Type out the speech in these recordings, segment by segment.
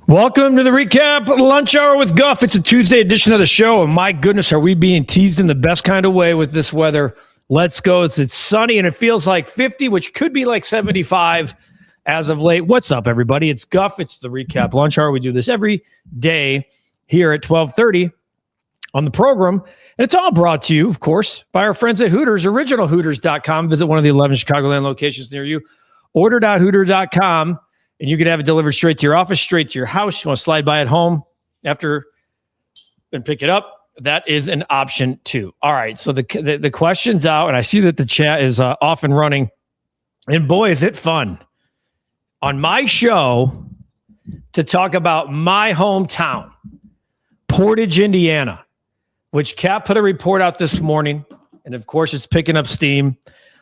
Welcome to the Recap Lunch Hour with Guff. It's a Tuesday edition of the show, and my goodness, are we being teased in the best kind of way with this weather. Let's go. It's sunny, and it feels like 50, which could be like 75 as of late. What's up, everybody? It's Guff. It's the Recap Lunch Hour. We do this every day here at 12:30 on the program, and it's all brought to you, of course, by our friends at Hooters, originalhooters.com. Visit one of the 11 Chicagoland locations near you. Order.hooters.com. And you could have it delivered straight to your office, straight to your house. You want to slide by at home after and pick it up. That is an option too. All right. So the question's out, and I see that the chat is off and running. And boy, is it fun on my show to talk about my hometown, Portage, Indiana, which Cap put a report out this morning. And of course, it's picking up steam.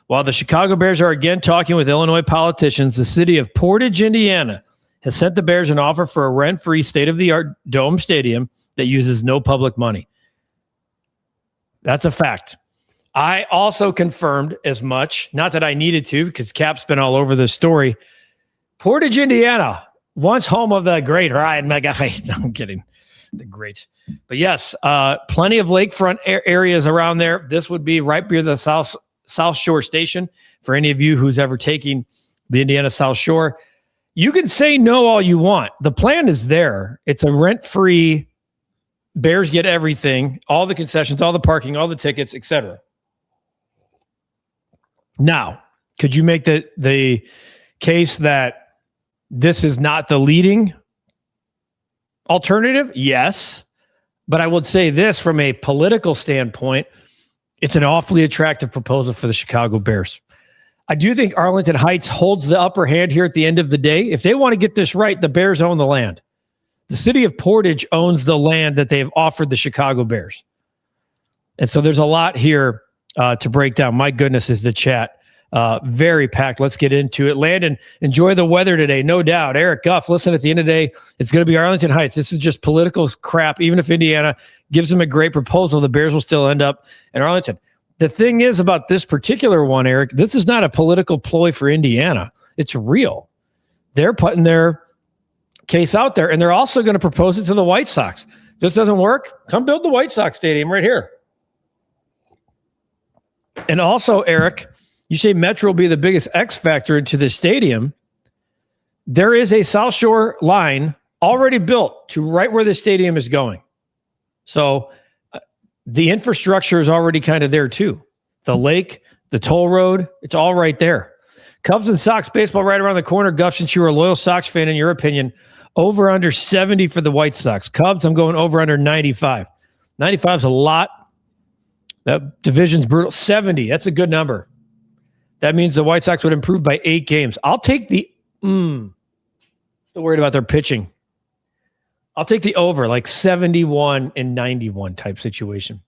While the Chicago Bears are again talking with Illinois politicians, the city of Portage, Indiana, has sent the Bears an offer for a rent-free, state-of-the-art dome stadium that uses no public money. That's a fact. I also confirmed as much, not that I needed to, because Cap's been all over this story. Portage, Indiana, once home of the great Ryan McGuffey. No, I'm kidding. The great. But yes, plenty of lakefront areas around there. This would be right near the South Shore Station. For any of you who's ever taking the Indiana South Shore, you can say no all you want. The plan is there. It's a rent-free, Bears get everything, all the concessions, all the parking, all the tickets, etc. Now, could you make the case that this is not the leading alternative? Yes. But I would say this from a political standpoint, it's an awfully attractive proposal for the Chicago Bears. I do think Arlington Heights holds the upper hand here at the end of the day. If they want to get this right, the Bears own the land. The city of Portage owns the land that they've offered the Chicago Bears. And so there's a lot here to break down. My goodness, is the chat very packed. Let's get into it. Landon, enjoy the weather today, no doubt. Eric Guff, listen, at the end of the day, it's going to be Arlington Heights. This is just political crap. Even if Indiana gives them a great proposal, the Bears will still end up in Arlington. The thing is about this particular one, Eric, this is not a political ploy for Indiana. It's real. They're putting their case out there, and they're also going to propose it to the White Sox. If this doesn't work, come build the White Sox stadium right here. And also, Eric, you say Metro will be the biggest X factor into this stadium. There is a South Shore line already built to right where the stadium is going. So the infrastructure is already kind of there too. The lake, the toll road, it's all right there. Cubs and Sox baseball right around the corner. Guff, since you were a loyal Sox fan, in your opinion, over under 70 for the White Sox. Cubs, I'm going over under 95. 95 is a lot. That division's brutal. 70, that's a good number. That means the White Sox would improve by 8 games. I'll take the still worried about their pitching. I'll take the over, like 71 and 91 type situation.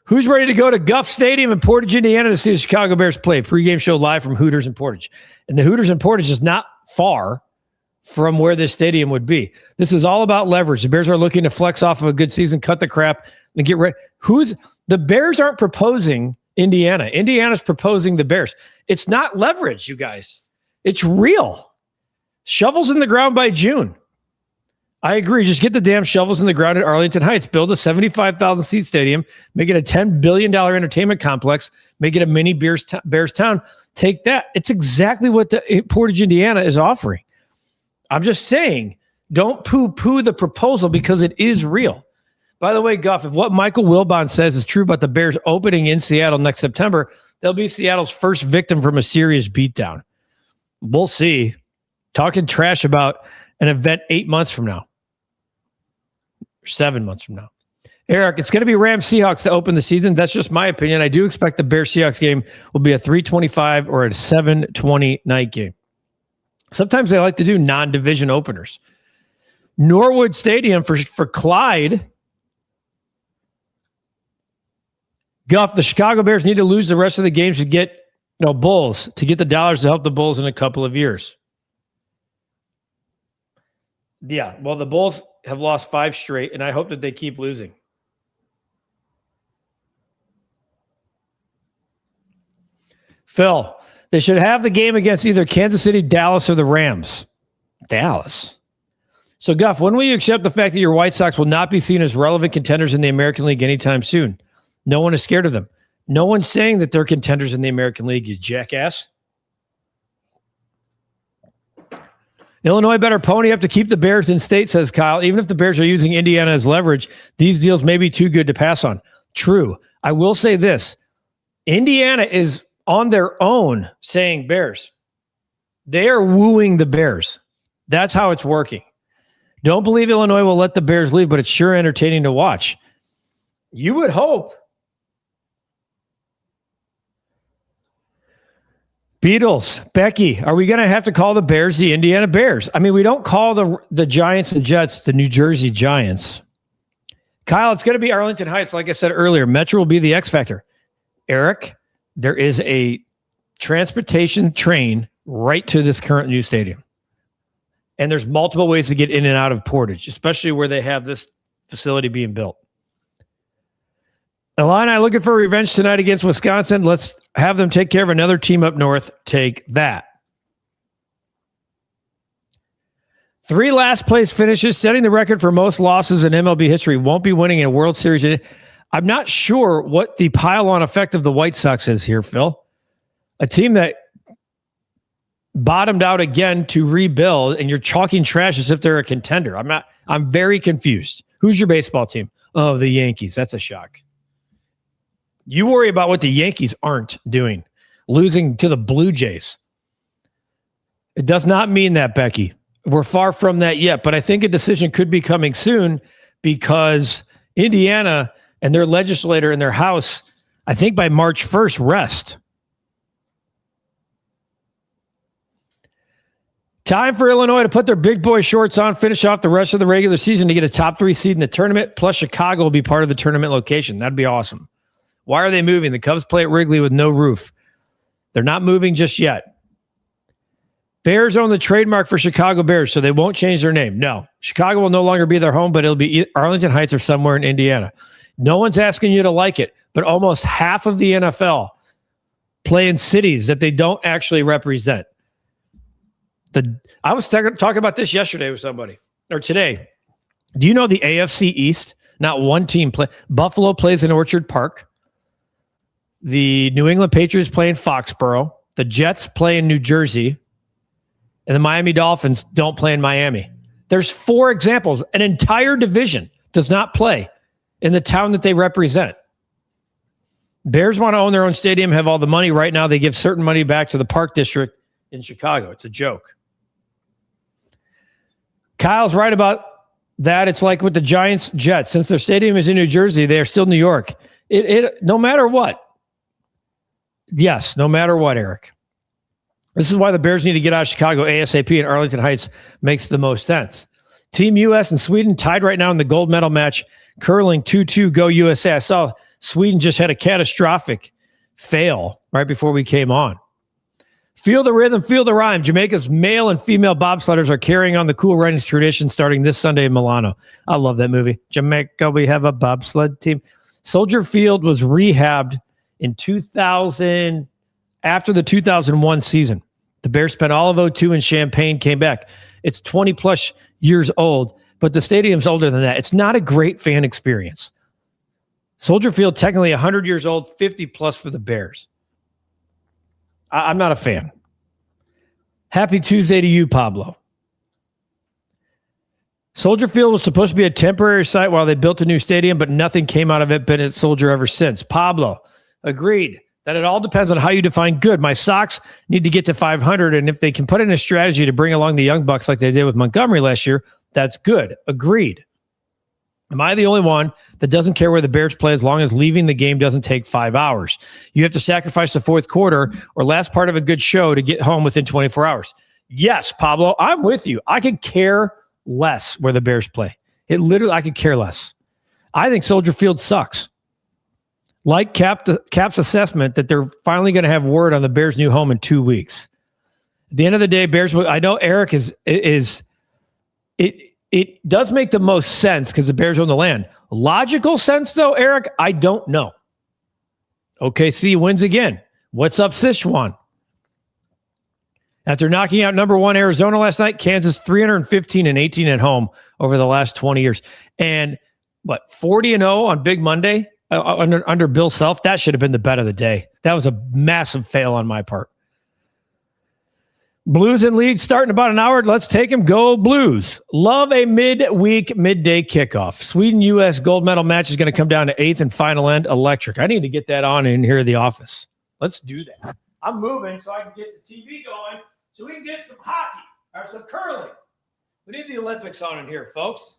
Who's ready to go to Guff Stadium in Portage, Indiana to see the Chicago Bears play? Pre-game show live from Hooters and Portage. And the Hooters and Portage is not far from where this stadium would be. This is all about leverage. The Bears are looking to flex off of a good season, cut the crap, and get ready. The Bears aren't proposing Indiana. Indiana's proposing the Bears. It's not leverage, you guys. It's real. Shovels in the ground by June. I agree. Just get the damn shovels in the ground at Arlington Heights. Build a 75,000 seat stadium. Make it a $10 billion entertainment complex. Make it a mini Bears town. Take that. It's exactly what the Portage, Indiana is offering. I'm just saying, don't poo-poo the proposal because it is real. By the way, Guff, if what Michael Wilbon says is true about the Bears opening in Seattle next September, they'll be Seattle's first victim from a serious beatdown. We'll see. Talking trash about an event 8 months from now. 7 months from now. Eric, it's going to be Rams Seahawks to open the season. That's just my opinion. I do expect the Bears Seahawks game will be a 3:25 or a 7:20 night game. Sometimes they like to do non-division openers. Norwood Stadium for Clyde. Guff, the Chicago Bears need to lose the rest of the games to get Bulls, to get the dollars to help the Bulls in a couple of years. Yeah, well, the Bulls have lost 5 straight, and I hope that they keep losing. Phil, they should have the game against either Kansas City, Dallas, or the Rams. Dallas. So, Guff, when will you accept the fact that your White Sox will not be seen as relevant contenders in the American League anytime soon? No one is scared of them. No one's saying that they're contenders in the American League, you jackass. Illinois better pony up to keep the Bears in state, says Kyle. Even if the Bears are using Indiana as leverage, these deals may be too good to pass on. True. I will say this. Indiana is on their own saying Bears. They are wooing the Bears. That's how it's working. Don't believe Illinois will let the Bears leave, but it's sure entertaining to watch. You would hope. Beatles, Becky, are we going to have to call the Bears the Indiana Bears? I mean, we don't call the Giants and Jets the New Jersey Giants. Kyle, it's going to be Arlington Heights. Like I said earlier, Metro will be the X factor. Eric, there is a transportation train right to this current new stadium. And there's multiple ways to get in and out of Portage, especially where they have this facility being built. Illini looking for revenge tonight against Wisconsin. Let's have them take care of another team up north. Take that. 3 last place finishes, setting the record for most losses in MLB history. Won't be winning in a World Series. I'm not sure what the pile-on effect of the White Sox is here, Phil. A team that bottomed out again to rebuild, and you're chalking trash as if they're a contender. I'm very confused. Who's your baseball team? Oh, the Yankees. That's a shock. You worry about what the Yankees aren't doing, losing to the Blue Jays. It does not mean that, Becky. We're far from that yet, but I think a decision could be coming soon because Indiana and their legislator in their House, I think by March 1st, rest. Time for Illinois to put their big boy shorts on, finish off the rest of the regular season to get a top 3 seed in the tournament, plus Chicago will be part of the tournament location. That'd be awesome. Why are they moving? The Cubs play at Wrigley with no roof. They're not moving just yet. Bears own the trademark for Chicago Bears, so they won't change their name. No. Chicago will no longer be their home, but it'll be Arlington Heights or somewhere in Indiana. No one's asking you to like it, but almost half of the NFL play in cities that they don't actually represent. I was talking about this yesterday with somebody, or today. Do you know the AFC East? Not one team play. Buffalo plays in Orchard Park. The New England Patriots play in Foxborough. The Jets play in New Jersey. And the Miami Dolphins don't play in Miami. There's 4 examples. An entire division does not play in the town that they represent. Bears want to own their own stadium, have all the money. Right now, they give certain money back to the Park District in Chicago. It's a joke. Kyle's right about that. It's like with the Giants, Jets. Since their stadium is in New Jersey, they are still New York. No matter what. Yes, no matter what, Eric. This is why the Bears need to get out of Chicago ASAP, and Arlington Heights makes the most sense. Team U.S. and Sweden tied right now in the gold medal match. Curling 2-2, go USA. I saw Sweden just had a catastrophic fail right before we came on. Feel the rhythm, feel the rhyme. Jamaica's male and female bobsledders are carrying on the Cool Runnings tradition starting this Sunday in Milano. I love that movie. Jamaica, we have a bobsled team. Soldier Field was rehabbed in 2000, after the 2001 season. The Bears spent all of 2002 in Champaign, came back. It's 20 plus years old, but the stadium's older than that. It's not a great fan experience. Soldier Field, technically 100 years old, 50 plus for the Bears. I'm not a fan. Happy Tuesday to you, Pablo. Soldier Field was supposed to be a temporary site while they built a new stadium, but nothing came out of it. Been at Soldier ever since. Pablo, agreed that it all depends on how you define good. My Sox need to get to 500, and if they can put in a strategy to bring along the Young Bucks like they did with Montgomery last year, that's good. Agreed. Am I the only one that doesn't care where the Bears play as long as leaving the game doesn't take 5 hours? You have to sacrifice the fourth quarter or last part of a good show to get home within 24 hours. Yes, Pablo, I'm with you. I could care less where the Bears play. I could care less. I think Soldier Field sucks. Like Cap's assessment that they're finally going to have word on the Bears' new home in 2 weeks. At the end of the day, Bears. I know Eric It does make the most sense because the Bears own the land. Logical sense, though, Eric, I don't know. OKC wins again. What's up, Sichuan? After knocking out number 1 Arizona last night, Kansas 315-18 at home over the last 20 years. And 40-0 on Big Monday under Bill Self? That should have been the bet of the day. That was a massive fail on my part. Blues in lead starting about an hour. Let's take them. Go Blues. Love a midday kickoff. Sweden-U.S. gold medal match is going to come down to 8th and final end. Electric. I need to get that on in here at the office. Let's do that. I'm moving so I can get the TV going so we can get some hockey or some curling. We need the Olympics on in here, folks.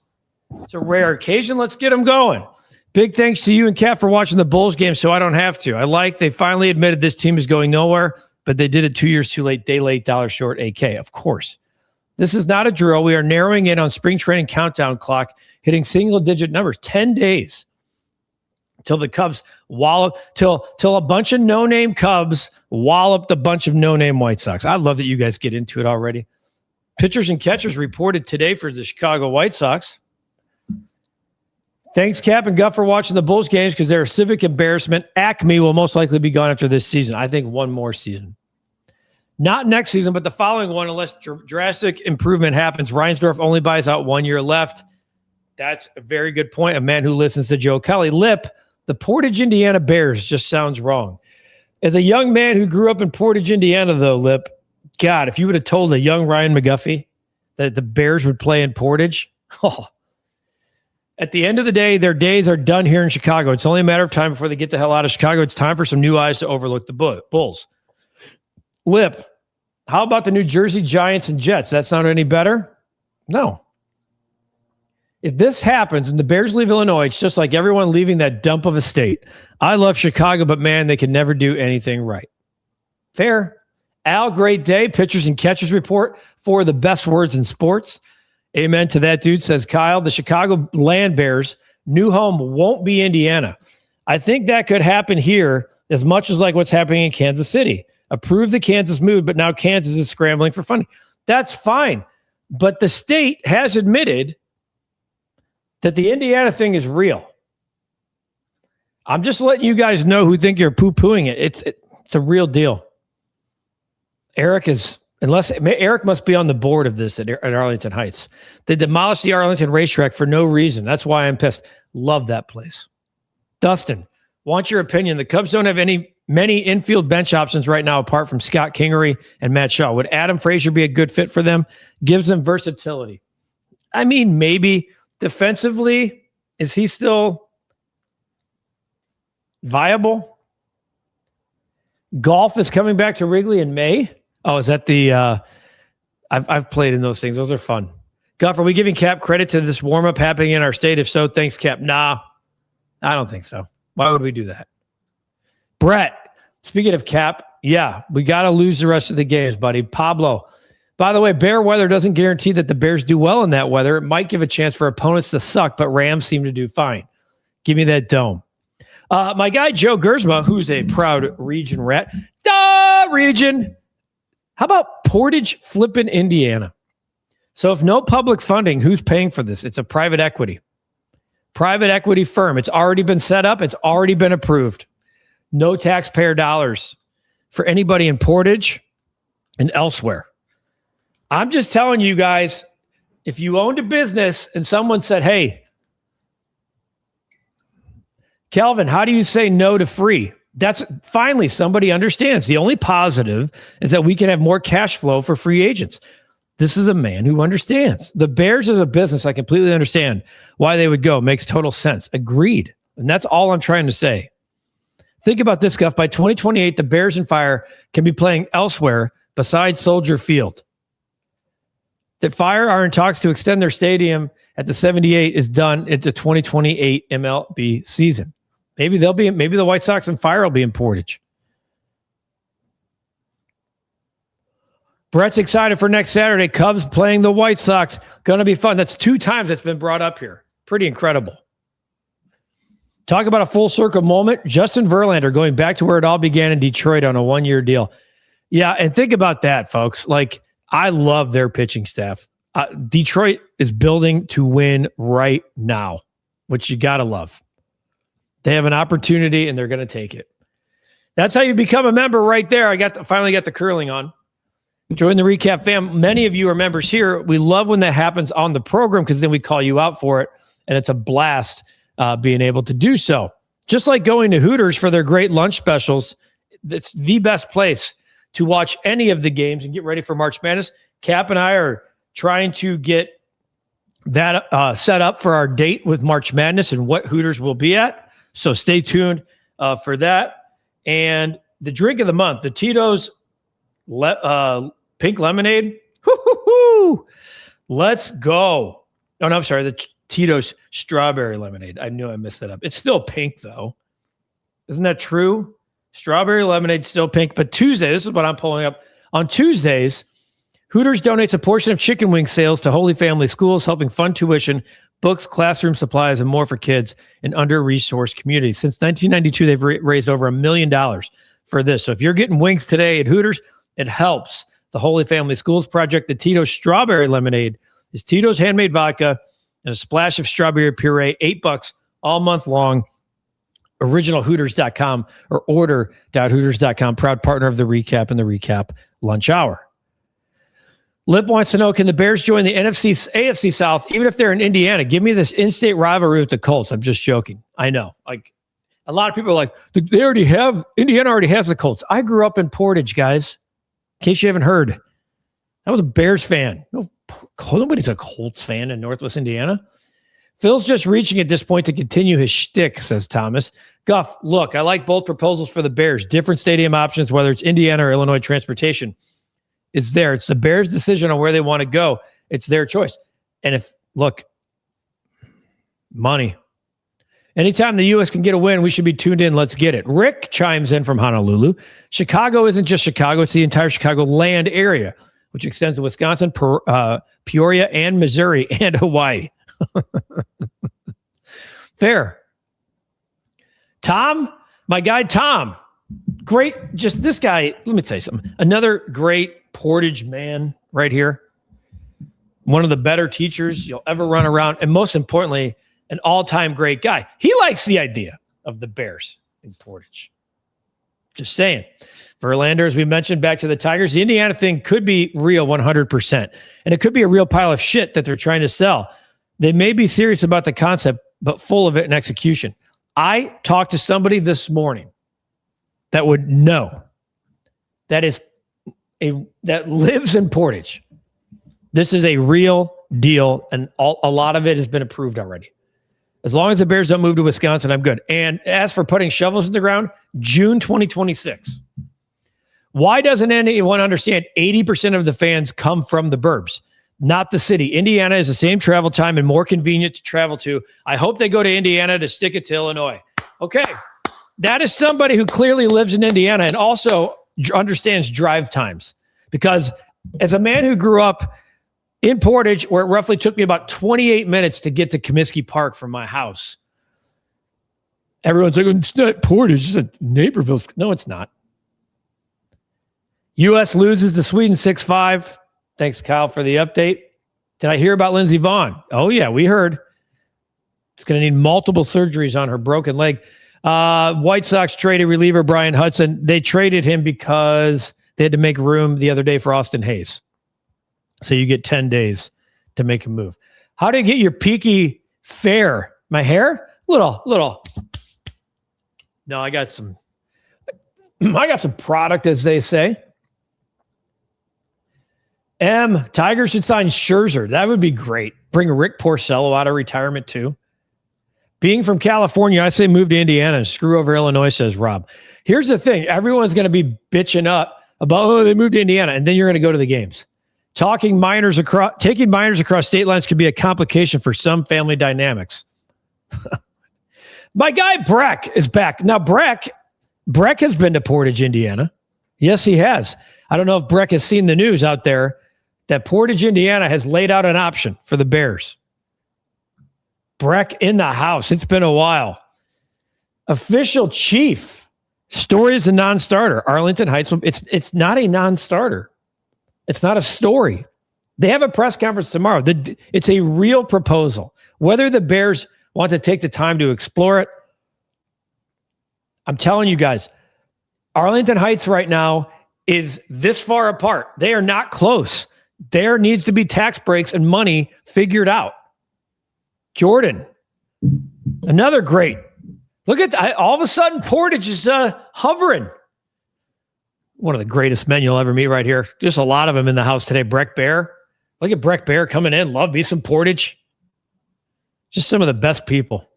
It's a rare occasion. Let's get them going. Big thanks to you and Kat for watching the Bulls game so I don't have to. They finally admitted this team is going nowhere, but they did it 2 years too late. Day late, dollar short, AK. Of course. This is not a drill. We are narrowing in on spring training countdown clock, hitting single-digit numbers. 10 days till the Cubs wallop, till a bunch of no-name Cubs walloped a bunch of no-name White Sox. I love that you guys get into it already. Pitchers and catchers reported today for the Chicago White Sox. Thanks, Cap and Guff, for watching the Bulls games because they're a civic embarrassment. Acme will most likely be gone after this season. I think one more season. Not next season, but the following one, unless drastic improvement happens. Reinsdorf only buys out 1 year left. That's a very good point. A man who listens to Joe Kelly. Lip, the Portage, Indiana Bears just sounds wrong. As a young man who grew up in Portage, Indiana, though, Lip, God, if you would have told a young Ryan McGuffey that the Bears would play in Portage, at the end of the day, their days are done here in Chicago. It's only a matter of time before they get the hell out of Chicago. It's time for some new eyes to overlook the Bulls. Lip, how about the New Jersey Giants and Jets? That sound any better? No. If this happens and the Bears leave Illinois, it's just like everyone leaving that dump of a state. I love Chicago, but man, they can never do anything right. Fair. Al, great day. Pitchers and catchers report for the best words in sports. Amen to that, dude, says Kyle. The Chicago Land Bears' new home won't be Indiana. I think that could happen here as much as like what's happening in Kansas City. Approve the Kansas move, but now Kansas is scrambling for funding. That's fine. But the state has admitted that the Indiana thing is real. I'm just letting you guys know who think you're poo-pooing it. It's a real deal. Eric must be on the board of this at Arlington Heights. They demolished the Arlington racetrack for no reason. That's why I'm pissed. Love that place. Dustin, want your opinion. The Cubs don't have many infield bench options right now apart from Scott Kingery and Matt Shaw. Would Adam Frazier be a good fit for them? Gives them versatility. I mean, maybe. Defensively, is he still viable? Golf is coming back to Wrigley in May. Oh, is that the I've played in those things. Those are fun. Guff, are we giving Cap credit to this warm-up happening in our state? If so, thanks, Cap. Nah, I don't think so. Why would we do that? Brett, speaking of Cap, yeah, we got to lose the rest of the games, buddy. Pablo, by the way, bear weather doesn't guarantee that the Bears do well in that weather. It might give a chance for opponents to suck, but Rams seem to do fine. Give me that dome. My guy, Joe Gersma, who's a proud region rat. Region. How about Portage flipping Indiana? So if no public funding, who's paying for this? It's a private equity. Private equity firm. It's already been set up. It's already been approved. No taxpayer dollars for anybody in Portage and elsewhere. I'm just telling you guys, if you owned a business and someone said, hey, Kelvin, how do you say no to free? That's finally somebody understands. The only positive is that we can have more cash flow for free agents. This is a man who understands. The Bears as a business, I completely understand why they would go. Makes total sense. Agreed. And that's all I'm trying to say. Think about this, Guff. By 2028, the Bears and Fire can be playing elsewhere besides Soldier Field. The Fire are in talks to extend their stadium at the 78 is done at the 2028 MLB season. Maybe the White Sox and Fire will be in Portage. Brett's excited for next Saturday. Cubs playing the White Sox. Going to be fun. That's 2 times that's been brought up here. Pretty incredible. Talk about a full circle moment. Justin Verlander going back to where it all began in Detroit on a 1-year deal. Yeah, and think about that, folks. Like, I love their pitching staff. Detroit is building to win right now, which you got to love. They have an opportunity, and they're going to take it. That's how you become a member right there. I finally got the curling on. Join the Recap fam. Many of you are members here. We love when that happens on the program because then we call you out for it, and it's a blast being able to do so. Just like going to Hooters for their great lunch specials, it's the best place to watch any of the games and get ready for March Madness. Cap and I are trying to get that set up for our date with March Madness and what Hooters will be at. So stay tuned for that. And the drink of the month, the Tito's pink lemonade. Woo-hoo-hoo! Let's go. Oh, no, I'm sorry. The Tito's strawberry lemonade. I knew I messed that up. It's still pink, though. Isn't that true? Strawberry lemonade, still pink. But Tuesday, this is what I'm pulling up. On Tuesdays, Hooters donates a portion of chicken wing sales to Holy Family Schools, helping fund tuition, books, classroom supplies, and more for kids in under-resourced communities. Since 1992, they've raised over $1 million for this. So if you're getting wings today at Hooters, it helps the Holy Family Schools Project. The Tito's Strawberry Lemonade is Tito's handmade vodka and a splash of strawberry puree, $8 all month long. OriginalHooters.com or order.hooters.com. Proud partner of the Recap and the Recap Lunch Hour. Lip wants to know, can the Bears join the AFC South, even if they're in Indiana? Give me this in-state rivalry with the Colts. I'm just joking. I know. Like, a lot of people are like, Indiana already has the Colts. I grew up in Portage, guys. In case you haven't heard. I was a Bears fan. Nobody's a Colts fan in Northwest Indiana. Phil's just reaching at this point to continue his shtick, says Thomas. Guff, look, I like both proposals for the Bears. Different stadium options, whether it's Indiana or Illinois transportation, is there. It's the Bears' decision on where they want to go. It's their choice. And money. Anytime the U.S. can get a win, we should be tuned in. Let's get it. Rick chimes in from Honolulu. Chicago isn't just Chicago. It's the entire Chicagoland area, which extends to Wisconsin, Peoria, and Missouri, and Hawaii. Fair. Tom, my guy Tom, great. Just this guy, let me tell you something. Another great Portage man right here. One of the better teachers you'll ever run around. And most importantly, an all-time great guy. He likes the idea of the Bears in Portage. Just saying. Verlander, as we mentioned, back to the Tigers, the Indiana thing could be real 100%. And it could be a real pile of shit that they're trying to sell. They may be serious about the concept, but full of it in execution. I talked to somebody this morning that would know that lives in Portage. This is a real deal, and a lot of it has been approved already. As long as the Bears don't move to Wisconsin, I'm good. And as for putting shovels in the ground, June 2026. Why doesn't anyone understand 80% of the fans come from the burbs? Not the city. Indiana is the same travel time and more convenient to travel to. I hope they go to Indiana to stick it to Illinois. Okay. That is somebody who clearly lives in Indiana and also understands drive times. Because as a man who grew up in Portage, where it roughly took me about 28 minutes to get to Comiskey Park from my house, everyone's like, it's not Portage, it's Naperville. No, it's not. U.S. loses to Sweden 6-5. Thanks, Kyle, for the update. Did I hear about Lindsey Vonn? Oh, yeah, we heard. It's going to need multiple surgeries on her broken leg. White Sox traded reliever Brian Hudson. They traded him because they had to make room the other day for Austin Hayes. So you get 10 days to make a move. How do you get your peaky fair? My hair? Little. No, I got some product, as they say. Tigers should sign Scherzer. That would be great. Bring Rick Porcello out of retirement too. Being from California, I say move to Indiana and screw over Illinois, says Rob. Here's the thing. Everyone's going to be bitching up about, they moved to Indiana, and then you're going to go to the games. Taking minors across state lines could be a complication for some family dynamics. My guy Breck is back. Now, Breck has been to Portage, Indiana. Yes, he has. I don't know if Breck has seen the news out there that Portage, Indiana has laid out an option for the Bears. Breck in the house. It's been a while. Official chief. Story is a non-starter. Arlington Heights. It's not a non-starter. It's not a story. They have a press conference tomorrow. It's a real proposal. Whether the Bears want to take the time to explore it, I'm telling you guys, Arlington Heights right now is this far apart. They are not close. There needs to be tax breaks and money figured out. Jordan, another great. Look at all of a sudden, Portage is hovering. One of the greatest men you'll ever meet right here. Just a lot of them in the house today. Breck Bear. Look at Breck Bear coming in. Love me some Portage. Just some of the best people.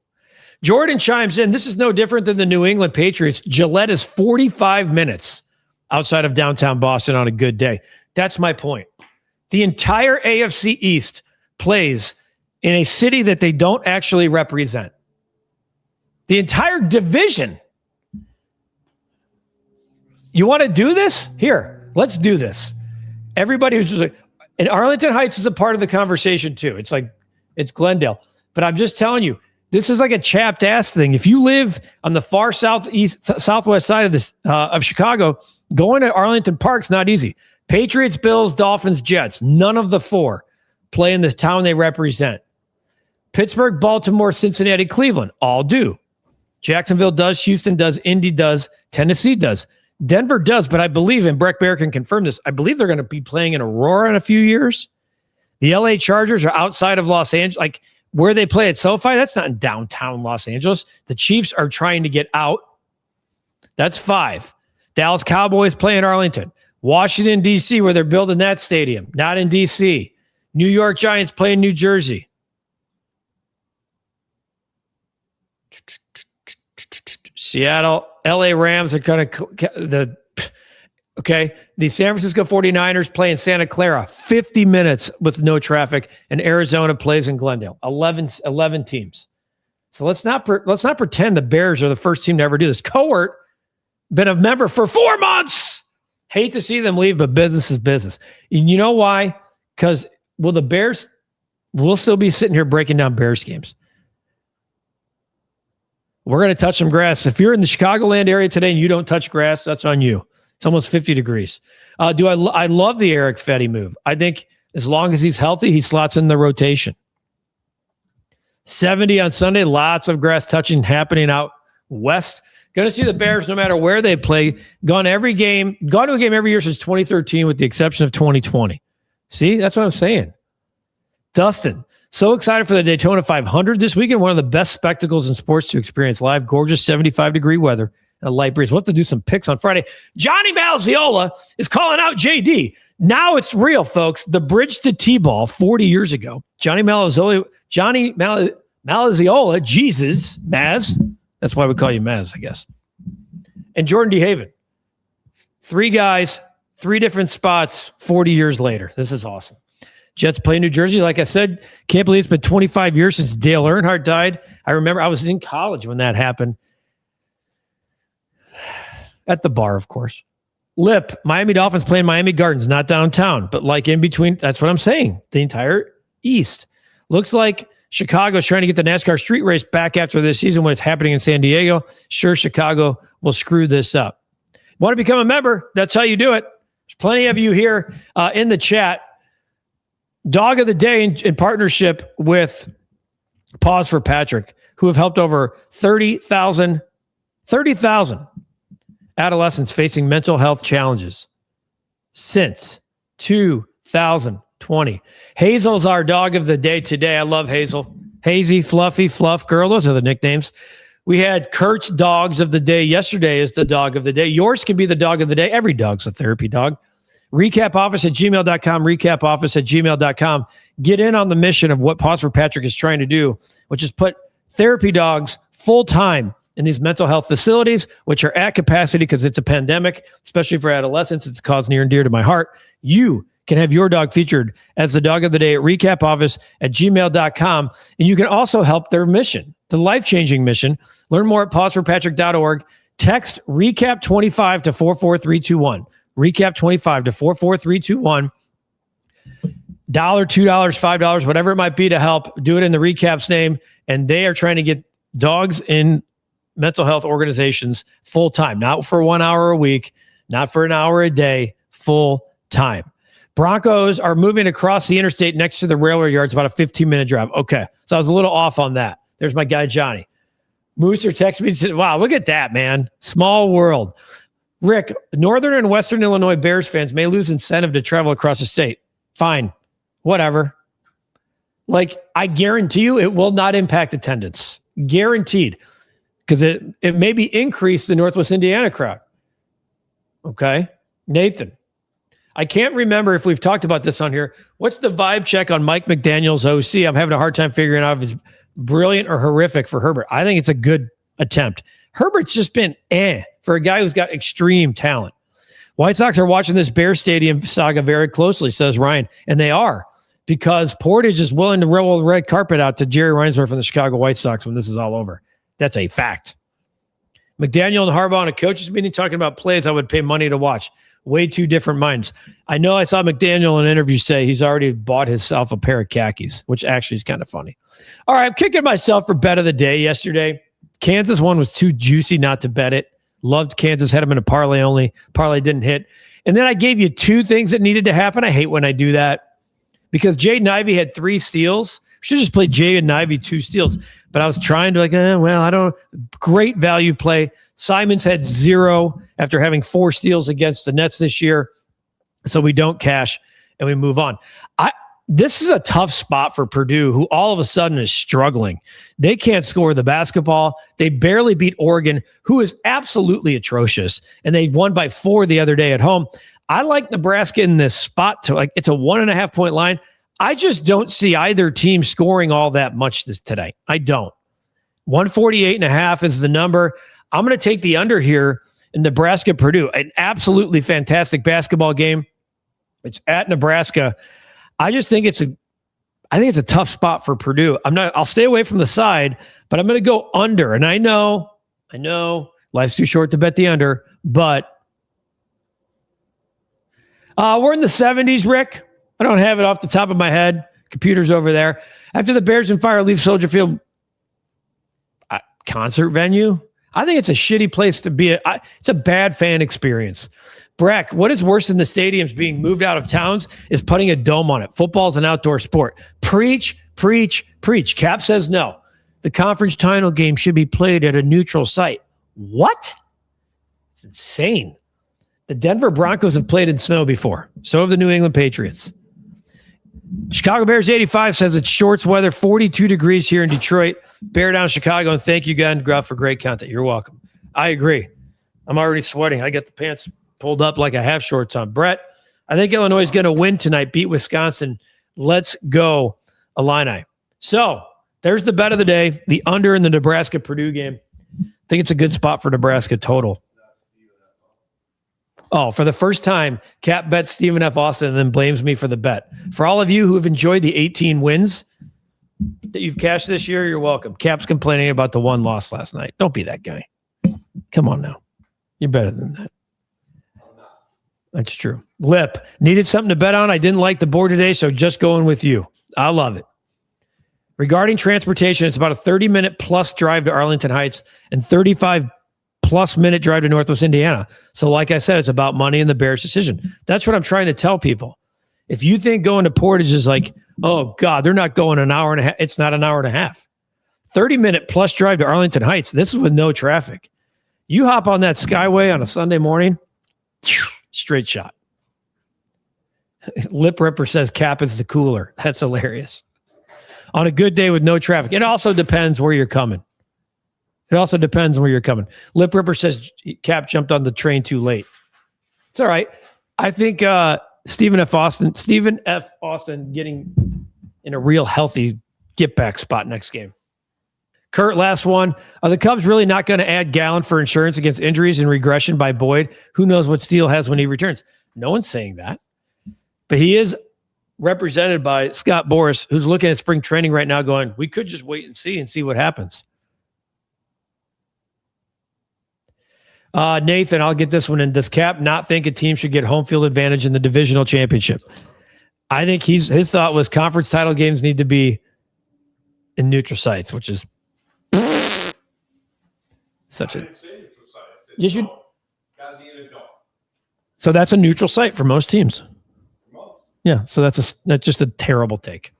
Jordan chimes in. This is no different than the New England Patriots. Gillette is 45 minutes outside of downtown Boston on a good day. That's my point. The entire AFC East plays in a city that they don't actually represent. The entire division. You want to do this? Here, let's do this. Everybody who's just like, and Arlington Heights is a part of the conversation too. It's like, it's Glendale. But I'm just telling you, this is like a chapped ass thing. If you live on the far southwest side of this of Chicago, going to Arlington Park's not easy. Patriots, Bills, Dolphins, Jets. None of the four play in the town they represent. Pittsburgh, Baltimore, Cincinnati, Cleveland all do. Jacksonville does, Houston does, Indy does, Tennessee does. Denver does, but I believe, and Breck Bear can confirm this, I believe they're going to be playing in Aurora in a few years. The LA Chargers are outside of Los Angeles. Like where they play at SoFi, that's not in downtown Los Angeles. The Chiefs are trying to get out. That's 5. Dallas Cowboys play in Arlington. Washington, D.C., where they're building that stadium, not in D.C. New York Giants play in New Jersey. Seattle, LA Rams are going to the San Francisco 49ers play in Santa Clara, 50 minutes with no traffic, and Arizona plays in Glendale, 11 teams. So let's not pretend the Bears are the first team to ever do this. Cohort, been a member for 4 months. Hate to see them leave, but business is business. And you know why? Because the Bears, we'll still be sitting here breaking down Bears games. We're going to touch some grass. If you're in the Chicagoland area today and you don't touch grass, that's on you. It's almost 50 degrees. I love the Eric Fetty move. I think as long as he's healthy, he slots in the rotation. 70 on Sunday. Lots of grass touching happening out west. Going to see the Bears no matter where they play. Gone to a game every year since 2013 with the exception of 2020. See, that's what I'm saying. Dustin. So excited for the Daytona 500 this weekend. One of the best spectacles in sports to experience live. Gorgeous 75-degree weather and a light breeze. We'll have to do some picks on Friday. Johnny Malaziola is calling out JD. Now it's real, folks. The bridge to T-ball 40 years ago. Johnny Malaziola, Jesus, Maz. That's why we call you Maz, I guess. And Jordan DeHaven. 3 guys, 3 different spots 40 years later. This is awesome. Jets play New Jersey. Like I said, can't believe it's been 25 years since Dale Earnhardt died. I remember I was in college when that happened. At the bar, of course. Lip, Miami Dolphins playing Miami Gardens, not downtown, but like in between. That's what I'm saying. The entire East. Looks like Chicago's trying to get the NASCAR street race back after this season when it's happening in San Diego. Sure, Chicago will screw this up. Want to become a member? That's how you do it. There's plenty of you here in the chat. Dog of the Day in partnership with Pause for Patrick, who have helped over 30,000 adolescents facing mental health challenges since 2020. Hazel's our dog of the day today. I love Hazel. Hazy, Fluffy, Fluff Girl. Those are the nicknames. We had Kurt's Dogs of the Day. Yesterday is the dog of the day. Yours can be the dog of the day. Every dog's a therapy dog. REKAPoffice@gmail.com, REKAPoffice@gmail.com. Get in on the mission of what Pause for Patrick is trying to do, which is put therapy dogs full-time in these mental health facilities, which are at capacity because it's a pandemic, especially for adolescents. It's a cause near and dear to my heart. You can have your dog featured as the dog of the day at REKAPoffice@gmail.com. And you can also help their mission, the life-changing mission. Learn more at pauseforpatrick.org. Text REKAP25 to 44321. REKAP 25 to 44321. $1, $2, $5, whatever it might be to help. Do it in the REKAP's name. And they are trying to get dogs in mental health organizations full time, not for 1 hour a week, not for an hour a day, full time. Broncos are moving across the interstate next to the railroad yards, about a 15-minute drive. Okay. So I was a little off on that. There's my guy, Johnny. Mooser texted me and said, wow, look at that, man. Small world. Rick, Northern and Western Illinois Bears fans may lose incentive to travel across the state. Fine. Whatever. Like, I guarantee you it will not impact attendance. Guaranteed. Because it maybe increase the Northwest Indiana crowd. Okay? Nathan, I can't remember if we've talked about this on here. What's the vibe check on Mike McDaniel's OC? I'm having a hard time figuring out if it's brilliant or horrific for Herbert. I think it's a good attempt. Herbert's just been for a guy who's got extreme talent. White Sox are watching this Bear Stadium saga very closely, says Ryan. And they are, because Portage is willing to roll the red carpet out to Jerry Reinsdorf from the Chicago White Sox when this is all over. That's a fact. McDaniel and Harbaugh in a coaches meeting talking about plays I would pay money to watch. Way two different minds. I know I saw McDaniel in an interview say he's already bought himself a pair of khakis, which actually is kind of funny. All right, I'm kicking myself for bet of the day yesterday. Kansas one was too juicy not to bet it. Loved Kansas, had them in a parlay only. Parlay didn't hit. And then I gave you two things that needed to happen. I hate when I do that because Jaden Ivey had 3 steals. Should just play Jaden Ivey 2 steals. But I was trying to great value play. Simons had 0 after having 4 steals against the Nets this year. So we don't cash and we move on. This is a tough spot for Purdue, who all of a sudden is struggling. They can't score the basketball. They barely beat Oregon, who is absolutely atrocious. And they won by 4 the other day at home. I like Nebraska in this spot it's a 1.5 point line. I just don't see either team scoring all that much today. I don't. 148.5 is the number. I'm going to take the under here in Nebraska-Purdue. An absolutely fantastic basketball game. It's at Nebraska. I just think it's a tough spot for Purdue. I'll stay away from the side, but I'm going to go under. And I know life's too short to bet the under, but we're in the 70s, Rick. I don't have it off the top of my head. Computer's over there. After the Bears and Fire leave Soldier Field concert venue, I think it's a shitty place to be. It's a bad fan experience. Breck, what is worse than the stadiums being moved out of towns is putting a dome on it. Football's an outdoor sport. Preach, preach, preach. Cap says no. The conference title game should be played at a neutral site. What? It's insane. The Denver Broncos have played in snow before. So have the New England Patriots. Chicago Bears 85 says it's shorts weather, 42 degrees here in Detroit. Bear down Chicago, and thank you again, Guff, for great content. You're welcome. I agree. I'm already sweating. I got the pants pulled up like I have shorts on. Brett, I think Illinois is going to win tonight, beat Wisconsin. Let's go, Illini. So there's the bet of the day, the under in the Nebraska-Purdue game. I think it's a good spot for Nebraska total. Oh, for the first time, Cap bets Stephen F. Austin and then blames me for the bet. For all of you who have enjoyed the 18 wins that you've cashed this year, you're welcome. Cap's complaining about the 1 loss last night. Don't be that guy. Come on now. You're better than that. That's true. Lip, needed something to bet on. I didn't like the board today, so just going with you. I love it. Regarding transportation, it's about a 30-minute plus drive to Arlington Heights and 35-plus minute drive to Northwest Indiana. So like I said, it's about money and the Bears' decision. That's what I'm trying to tell people. If you think going to Portage is like, oh, God, they're not going an hour and a half. It's not an hour and a half. 30-minute plus drive to Arlington Heights. This is with no traffic. You hop on that Skyway on a Sunday morning, straight shot. Lip Ripper says Cap is the cooler. That's hilarious. On a good day with no traffic. It also depends where you're coming. Lip Ripper says Cap jumped on the train too late. It's all right. I think Stephen F. Austin getting in a real healthy get-back spot next game. Kurt, last one. Are the Cubs really not going to add Gallen for insurance against injuries and regression by Boyd? Who knows what Steele has when he returns? No one's saying that. But he is represented by Scott Boras, who's looking at spring training right now going, we could just wait and see what happens. Nathan, I'll get this one in. Does Cap not think a team should get home field advantage in the divisional championship? I think his thought was conference title games need to be in neutral sites, which is such a... You should... So that's a neutral site for most teams. Yeah, so that's just a terrible take.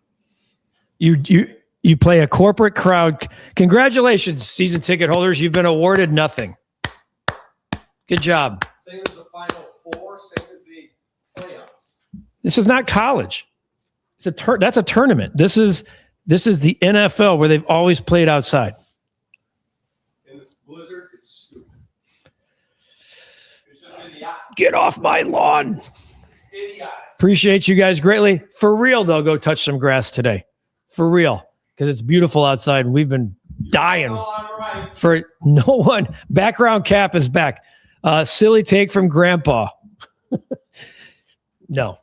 You play a corporate crowd. Congratulations, season ticket holders. You've been awarded nothing. Good job. Final Four, same as the playoffs. This is not college. That's a tournament. This is the NFL where they've always played outside. In this blizzard, it's stupid. It's just idiotic. Get off my lawn. Idiotic. Appreciate you guys greatly. For real, though, go touch some grass today. For real. Because it's beautiful outside. And we've been dying for no one. Background cap is back. Silly take from Grandpa. No.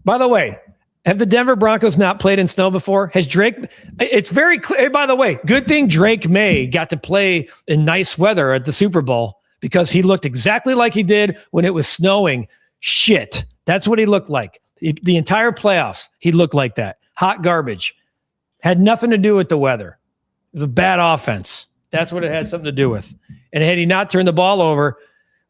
By the way, have the Denver Broncos not played in snow before? Has Drake? It's very clear. By the way, good thing Drake May got to play in nice weather at the Super Bowl because he looked exactly like he did when it was snowing. Shit. That's what he looked like. The entire playoffs, he looked like that. Hot garbage. Had nothing to do with the weather. It was a bad offense. That's what it had something to do with. And had he not turned the ball over,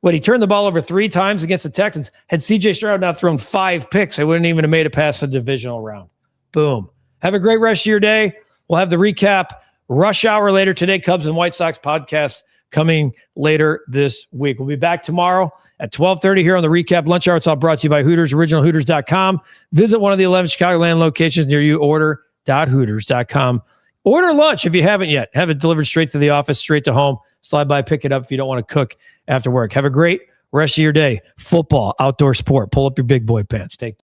he turned the ball over 3 times against the Texans. Had CJ Stroud not thrown 5 picks, they wouldn't even have made it past the divisional round. Boom. Have a great rest of your day. We'll have the recap rush hour later today. Cubs and White Sox podcast coming later this week. We'll be back tomorrow at 12:30 here on the REKAP Lunch Hour. It's all brought to you by Hooters, originalhooters.com. Visit one of the 11 Chicagoland locations near you. Order.hooters.com. Order lunch if you haven't yet. Have it delivered straight to the office, straight to home. Slide by, pick it up if you don't want to cook after work. Have a great rest of your day. Football, outdoor sport. Pull up your big boy pants. Take